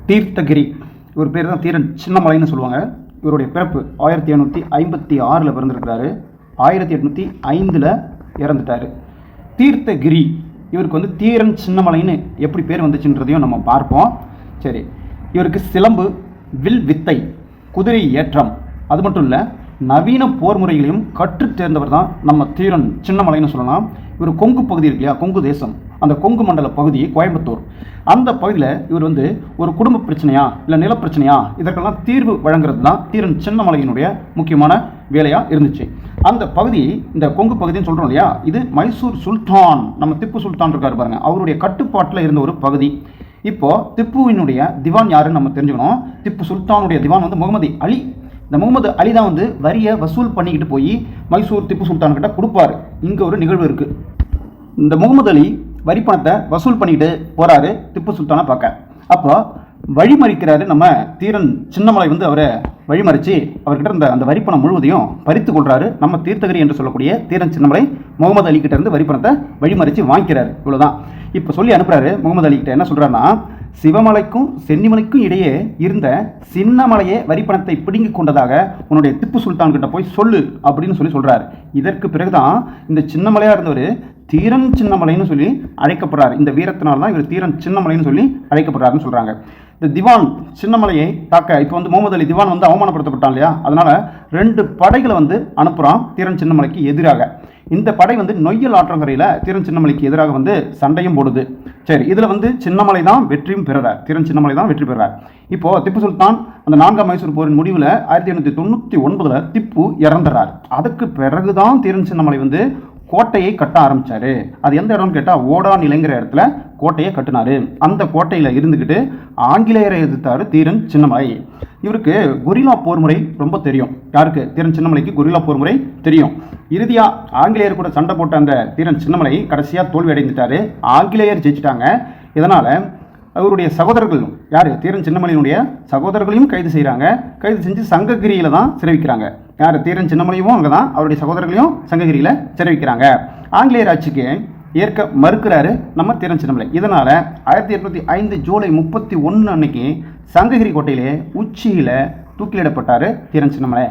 தீர்த்தகிரி இவர் பேர் தான் தீரன் சின்னமலைன்னு சொல்லுவாங்க. இவருடைய பிறப்பு 1756 பிறந்திருக்கிறாரு. 1805 இறந்துட்டார். தீர்த்தகிரி இவருக்கு வந்து தீரன் சின்னமலைன்னு எப்படி பேர் வந்துச்சுன்றதையும் நம்ம பார்ப்போம். சரி, இவருக்கு சிலம்பு, வில் வித்தை, குதிரை ஏற்றம், அது மட்டும் இல்லை நவீன போர் முறைகளையும் கற்றுத் தேர்ந்தவர் தான் நம்ம தீரன் சின்னமலைன்னு சொல்லலாம். இவர் கொங்கு பகுதி இருக்கு இல்லையா, கொங்கு தேசம், அந்த கொங்கு மண்டல பகுதி கோயம்புத்தூர், அந்த பகுதியில் இவர் வந்து ஒரு குடும்ப பிரச்சனையா இல்லை நிலப்பிரச்சனையா இதற்கெல்லாம் தீர்வு வழங்குறது தான் தீரன் சின்னமலையினுடைய முக்கியமான வேலையாக இருந்துச்சு. அந்த பகுதி, இந்த கொங்கு பகுதின்னு சொல்கிறோம் இல்லையா, இது மைசூர் சுல்தான், நம்ம திப்பு சுல்தான் இருக்கார் பாருங்க, அவருடைய கட்டுப்பாட்டில் இருந்த ஒரு பகுதி. இப்போ திப்புவினுடைய திவான் யாருன்னு நம்ம தெரிஞ்சுக்கணும். திப்பு சுல்தானுடைய திவான் வந்து முகமது அலி. இந்த முகமது அலி தான் வந்து வரியை வசூல் பண்ணிக்கிட்டு போய் மைசூர் திப்பு சுல்தான் கிட்ட கொடுப்பாரு. இங்கே ஒரு நிகழ்வு இருக்குது. இந்த முகமது அலி வரி பணத்தை வசூல் பண்ணிக்கிட்டு போகிறாரு திப்பு சுல்தானை பார்க்க. அப்போ வழிமறிக்கிறாரு நம்ம தீரன் சின்னமலை. வந்து அவரை வழிமறித்து அவர்கிட்ட இருந்த அந்த வரிப்பணம் முழுவதையும் பறித்து கொள்கிறாரு. நம்ம தீர்த்தகிரி என்று சொல்லக்கூடிய தீரன் சின்னமலை முகமது அலி கிட்ட இருந்து வரிப்பணத்தை வழிமறித்து வாங்கிக்கிறாரு. இவ்வளோதான். இப்போ சொல்லி அனுப்புகிறாரு. முகமது அலி கிட்ட என்ன சொல்கிறாருன்னா, சிவமலைக்கும் சென்னிமலைக்கும் இடையே இருந்த சின்னமலையே வரிப்பணத்தை பிடுங்கி கொண்டதாக உன்னுடைய திப்பு சுல்தான் கிட்ட போய் சொல்லு அப்படின்னு சொல்கிறார். இதற்கு பிறகுதான் இந்த சின்னமலையாக இருந்தவர் தீரன் சின்னமலைன்னு சொல்லி அழைக்கப்படுறாரு. இந்த வீரத்தினால தான் இவர் தீரன் சின்னமலைன்னு சொல்லி அழைக்கப்படுறாருன்னு சொல்கிறாங்க. இந்த திவான் சின்னமலையை தாக்க இப்போ வந்து முகமது அலி திவான் வந்து அவமானப்படுத்தப்பட்டான் இல்லையா, அதனால் 2 படைகளை வந்து அனுப்புகிறான் தீரன் சின்னமலைக்கு எதிராக. இந்த படை வந்து நொய்யல் ஆற்றங்கரையில் தீரன் சின்னமலைக்கு எதிராக வந்து சண்டையும் போடுது. சரி, இதில் வந்து சின்னமலை தான் வெற்றியும் பெறுறார். தீரன் சின்னமலை தான் வெற்றி பெறுறார். இப்போது திப்பு சுல்தான் அந்த 4ஆம் மைசூர் போரின் முடிவில் 1899 திப்பு இறந்துறார். அதுக்கு பிறகுதான் தீரன் சின்னமலை வந்து கோட்டையை கட்ட ஆரம்பித்தார். அது எந்த இடம்னு கேட்டால் ஓடா நிலைங்கிற இடத்துல கோட்டையை கட்டினார். அந்த கோட்டையில் இருந்துக்கிட்டு ஆங்கிலேயரை எதிர்த்தார் தீரன் சின்னமலை. இவருக்கு கொரில்லா போர் முறை ரொம்ப தெரியும். யாருக்கு? தீரன் சின்னமலைக்கு கொரில்லா போர் முறை தெரியும். இறுதியாக ஆங்கிலேயர் கூட சண்டை போட்ட அந்த தீரன் சின்னமலை கடைசியாக தோல்வி அடைந்துட்டார். ஆங்கிலேயர் ஜெயிச்சிட்டாங்க. இதனால் அவருடைய சகோதரர்கள், யார்? தீரன் சின்னமலையினுடைய சகோதரர்களையும் கைது செய்கிறாங்க. கைது செஞ்சு சங்ககிரியில் தான் சிறைவிக்கிறாங்க. யார்? தீரன் சின்னமலையும் அங்கே தான் அவருடைய சகோதரர்களையும் சங்ககிரியில் சிறைவிக்கிறாங்க. ஆங்கிலேயர் ஆட்சிக்கு ஏற்க மறுக்கிறாரு நம்ம தீரன் சின்னமலை. இதனால் 1805 ஜூலை 31 அன்னைக்கு சங்ககிரி கோட்டையிலே உச்சியில் தூக்கிலிடப்பட்டார் தீரன் சின்னமலை.